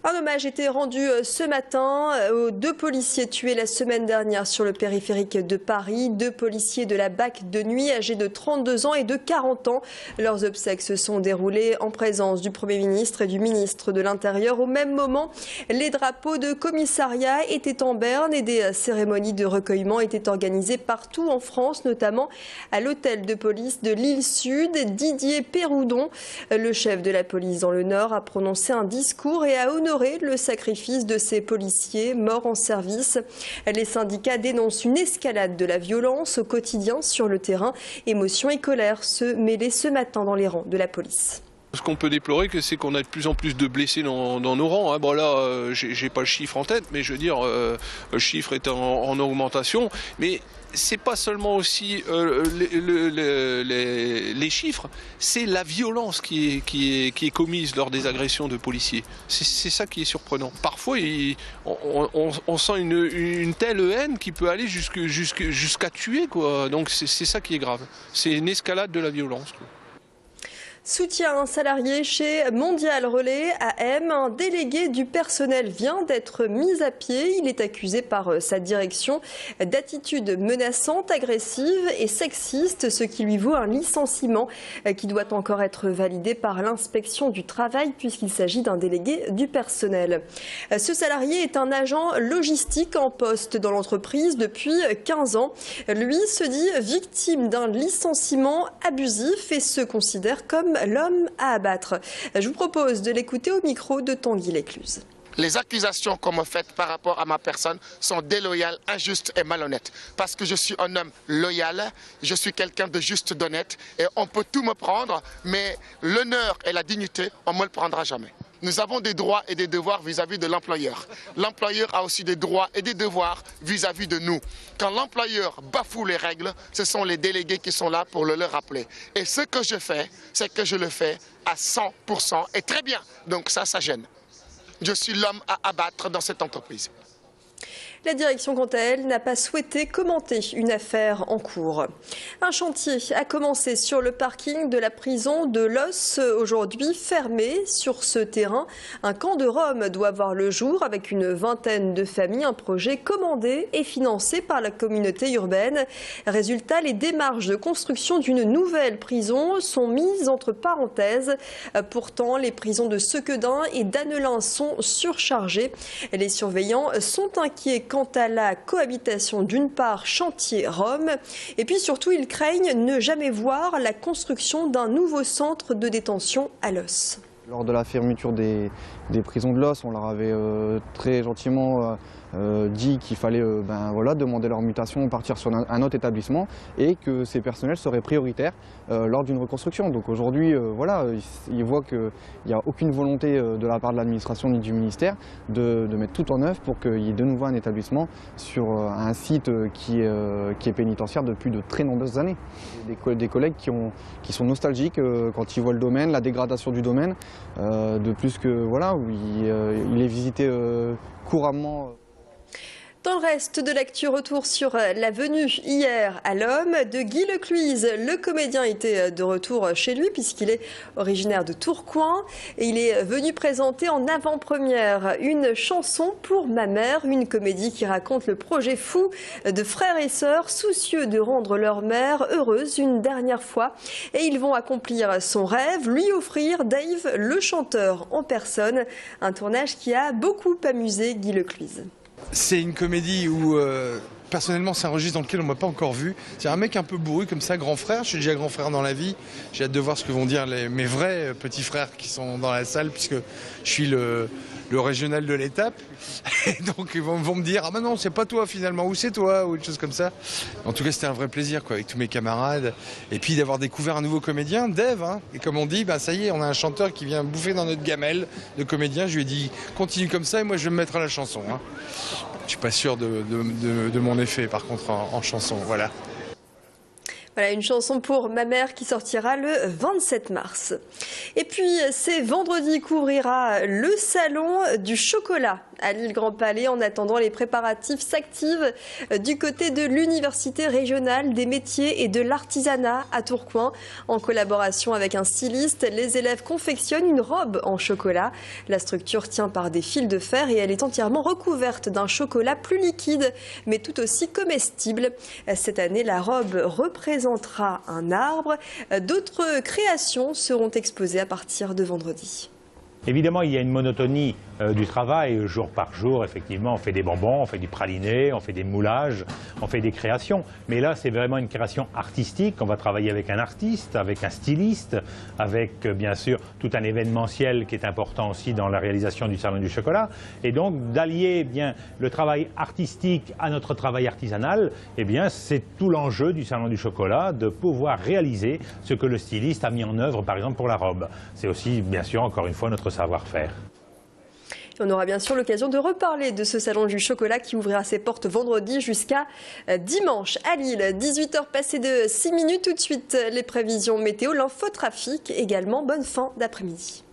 Un hommage était rendu ce matin aux 2 policiers tués la semaine dernière sur le périphérique de Paris. 2 policiers de la BAC de nuit âgés de 32 ans et de 40 ans. Leurs obsèques se sont déroulées en présence du Premier ministre et du ministre de l'Intérieur. Au même moment, les drapeaux de commissariat étaient en berne et des cérémonies de recueillement étaient organisées partout en France, notamment à l'hôtel de police de l'Île-Sud. Didier Péroudon, le chef de la police dans le Nord, a prononcé un discours et a honoré le sacrifice de ces policiers morts en service. Les syndicats dénoncent une escalade de la violence au quotidien sur le terrain. Émotion et colère se mêlaient ce matin dans les rangs de la police. Ce qu'on peut déplorer, c'est qu'on a de plus en plus de blessés dans nos rangs. Bon là, j'ai pas le chiffre en tête, mais je veux dire, le chiffre est en augmentation. Mais c'est pas seulement aussi les chiffres, c'est la violence qui est commise lors des agressions de policiers. C'est ça qui est surprenant. Parfois, on sent une telle haine qui peut aller jusqu'à tuer, quoi. Donc c'est ça qui est grave. C'est une escalade de la violence, quoi. Soutien à un salarié chez Mondial Relais AM. Un délégué du personnel vient d'être mis à pied. Il est accusé par sa direction d'attitude menaçante, agressive et sexiste, ce qui lui vaut un licenciement qui doit encore être validé par l'inspection du travail puisqu'il s'agit d'un délégué du personnel. Ce salarié est un agent logistique en poste dans l'entreprise depuis 15 ans. Lui se dit victime d'un licenciement abusif et se considère comme l'homme à abattre. Je vous propose de l'écouter au micro de Tanguy Lécluse. Les accusations qu'on me fait par rapport à ma personne sont déloyales, injustes et malhonnêtes. Parce que je suis un homme loyal, je suis quelqu'un de juste, d'honnête et on peut tout me prendre, mais l'honneur et la dignité, on ne me le prendra jamais. Nous avons des droits et des devoirs vis-à-vis de l'employeur. L'employeur a aussi des droits et des devoirs vis-à-vis de nous. Quand l'employeur bafoue les règles, ce sont les délégués qui sont là pour le leur rappeler. Et ce que je fais, c'est que je le fais à 100% et très bien. Donc ça gêne. Je suis l'homme à abattre dans cette entreprise. La direction, quant à elle, n'a pas souhaité commenter une affaire en cours. Un chantier a commencé sur le parking de la prison de Los, aujourd'hui fermé. Sur ce terrain, un camp de Roms doit voir le jour avec une vingtaine de familles. Un projet commandé et financé par la communauté urbaine. Résultat, les démarches de construction d'une nouvelle prison sont mises entre parenthèses. Pourtant, les prisons de Sequedin et d'Annelin sont surchargées. Les surveillants sont inquiets quant à la cohabitation d'une part chantier-Rome et puis surtout ils craignent ne jamais voir la construction d'un nouveau centre de détention à Los. Lors de la fermeture des prisons de Los, on leur avait très gentiment dit qu'il fallait demander leur mutation, partir sur un autre établissement et que ces personnels seraient prioritaires lors d'une reconstruction. Donc aujourd'hui, ils voient qu'il n'y a aucune volonté de la part de l'administration ni du ministère de mettre tout en œuvre pour qu'il y ait de nouveau un établissement sur un site qui est pénitentiaire depuis de très nombreuses années. Des collègues qui sont nostalgiques quand ils voient le domaine, la dégradation du domaine, de plus que il est visité couramment. Dans le reste de l'actu, retour sur la venue hier à l'Homme de Guy Lecluise. Le comédien était de retour chez lui puisqu'il est originaire de Tourcoing et il est venu présenter en avant-première une chanson pour ma mère, une comédie qui raconte le projet fou de frères et sœurs soucieux de rendre leur mère heureuse une dernière fois. Et ils vont accomplir son rêve, lui offrir Dave, le chanteur en personne. Un tournage qui a beaucoup amusé Guy Lecluise. C'est une comédie où, personnellement, c'est un registre dans lequel on ne m'a pas encore vu. C'est un mec un peu bourru comme ça, grand frère. Je suis déjà grand frère dans la vie. J'ai hâte de voir ce que vont dire mes vrais petits frères qui sont dans la salle, puisque je suis le régional de l'étape. Et donc ils vont me dire « Ah ben non, c'est pas toi finalement, ou c'est toi ?» ou une chose comme ça. En tout cas, c'était un vrai plaisir avec tous mes camarades. Et puis d'avoir découvert un nouveau comédien, Dave. Et comme on dit, ça y est, on a un chanteur qui vient bouffer dans notre gamelle de comédien. Je lui ai dit « Continue comme ça et moi je vais me mettre à la chanson. » Je suis pas sûr de mon effet par contre en chanson, voilà. Voilà, une chanson pour ma mère qui sortira le 27 mars. Et puis, c'est vendredi qu'ouvrira le salon du chocolat à l'île Grand Palais. En attendant, les préparatifs s'activent du côté de l'Université régionale des métiers et de l'artisanat à Tourcoing. En collaboration avec un styliste, les élèves confectionnent une robe en chocolat. La structure tient par des fils de fer et elle est entièrement recouverte d'un chocolat plus liquide, mais tout aussi comestible. Cette année, la robe représentera un arbre. D'autres créations seront exposées à partir de vendredi. Évidemment, il y a une monotonie du travail, jour par jour. Effectivement, on fait des bonbons, on fait du praliné, on fait des moulages, on fait des créations. Mais là, c'est vraiment une création artistique. On va travailler avec un artiste, avec un styliste, avec bien sûr tout un événementiel qui est important aussi dans la réalisation du Salon du chocolat. Et donc, d'allier bien le travail artistique à notre travail artisanal, eh bien, c'est tout l'enjeu du Salon du chocolat, de pouvoir réaliser ce que le styliste a mis en œuvre, par exemple, pour la robe. C'est aussi, bien sûr, encore une fois, notre savoir-faire. On aura bien sûr l'occasion de reparler de ce salon du chocolat qui ouvrira ses portes vendredi jusqu'à dimanche à Lille. 18h passées de 6 minutes. Tout de suite, les prévisions météo, l'infotrafic également. Bonne fin d'après-midi.